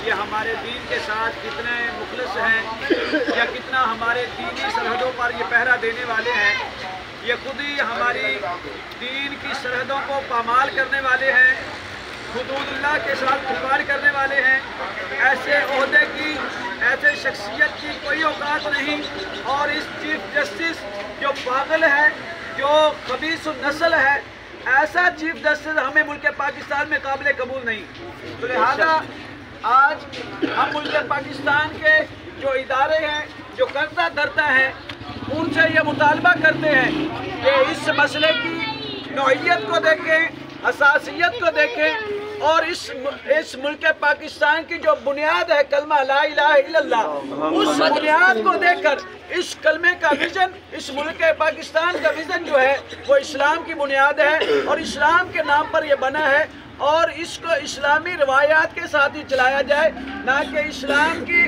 یہ ہمارے دین کے ساتھ کتنے مخلص ہیں یا کتنا ہمارے دینی سرحدوں پر یہ پہرا دینے والے ہیں. یہ خود ہی ہماری دین کی سرحدوں کو پامال کرنے والے ہیں، حدود اللہ کے ساتھ کھلواڑ کرنے والے ہیں. ایسے عہدے کی، ایسے شخصیت کی کوئی اوقات نہیں. اور اس چیف جسٹس جو پاگل ہے، جو خبیث النسل ہے، ایسا چیف جسٹس ہمیں ملک پاکستان میں قابل قبول نہیں. تو لہذا آج ہم ملک پاکستان کے جو ادارے ہیں، جو کرتا دھرتا ہے، ان سے یہ مطالبہ کرتے ہیں کہ اس مسئلے کی نوعیت کو دیکھیں، حساسیت کو دیکھیں، اور اس ملک پاکستان کی جو بنیاد ہے کلمہ لا الہ الا اللہ، اس بنیاد کو دیکھ کر اس کلمے کا ویژن، اس ملک پاکستان کا ویژن جو ہے وہ اسلام کی بنیاد ہے اور اسلام کے نام پر یہ بنا ہے. اور اس کو اسلامی روایات کے ساتھ ہی چلایا جائے، نہ کہ اسلام کی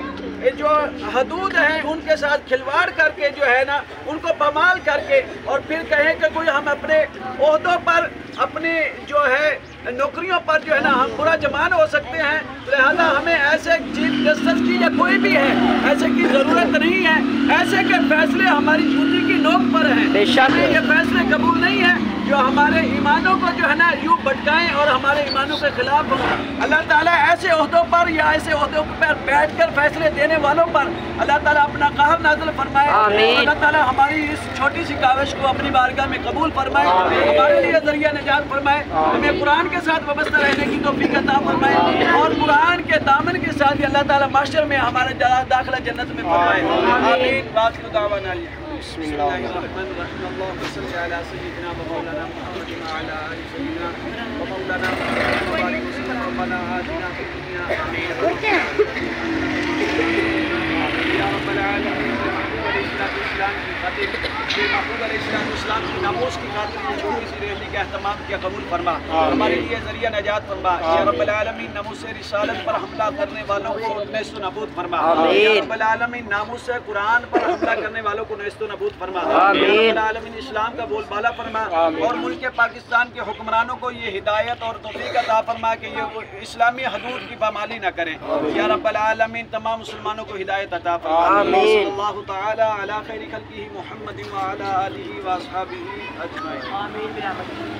جو حدود ہیں ان کے ساتھ کھلواڑ کر کے جو ہے نا ان کو پامال کر کے اور پھر کہیں کہ کوئی ہم اپنے عہدوں پر، اپنی جو ہے نوکریوں پر جو ہے نا ہم برا جمان ہو سکتے ہیں. لہذا ہمیں ایسے چیف جسٹس کی یا کوئی بھی ہے ایسے کی ضرورت نہیں ہے. ایسے کے فیصلے ہماری جوتی کی نوک پر ہیں. ہمیں یہ فیصلے قبول نہیں ہیں جو ہمارے ایمانوں کو جو ہے نا یوں بھٹکائیں اور ہمارے ایمانوں کے خلاف ہوں. اللہ تعالیٰ ایسے عہدوں پر یا ایسے عہدوں پر بیٹھ کر فیصلے دینے والوں پر اللہ تعالیٰ اپنا قہر نازل فرمائے. اللہ تعالیٰ ہماری اس چھوٹی سی کاوش کو اپنی بارگاہ میں قبول فرمائے، ہمارے لیے ذریعہ نجات فرمائے، ہمیں قرآن کے ساتھ وابستہ رہنے کی توفیق عطا فرمائے اور قرآن کے دامن کے ساتھ اللہ تعالیٰ معاشر میں ہمارا داخلہ جنت میں فرمائے. آمین. باقی دعوانا بسم اللہ الرحمن الرحیم. اللهم صل علی سیدنا و مولانا محمد وعلی آل سیدنا و مولانا محمد وبارک وسلم. ربنا آتنا فی الدنیا یا رب العالمین. محبوب علیہ السلام کی ناموس کی خاطر چھوٹی سی ریلی کا اہتمام کیا، قبول فرما، ہمارے لیے ذریعہ نجات فرما. یا رب العالمین ناموس رسالت پر حملہ کرنے والوں کو نیست و نابود فرما. یا رب العالمین ناموس قرآن پر حملہ کرنے والوں کو نیست و نابود فرما. یا رب العالمین اسلام کا بول بالا فرما اور ملک پاکستان کے حکمرانوں کو یہ ہدایت اور توفیق عطا فرما کہ یہ اسلامی حدود کی پامالی نہ کریں. یا رب العالمین تمام مسلمانوں کو ہدایت عطا فرما. صلی اللہ تعالی علی خیر خلقہ محمد وعلی آلہ واصحابہ اجمعین.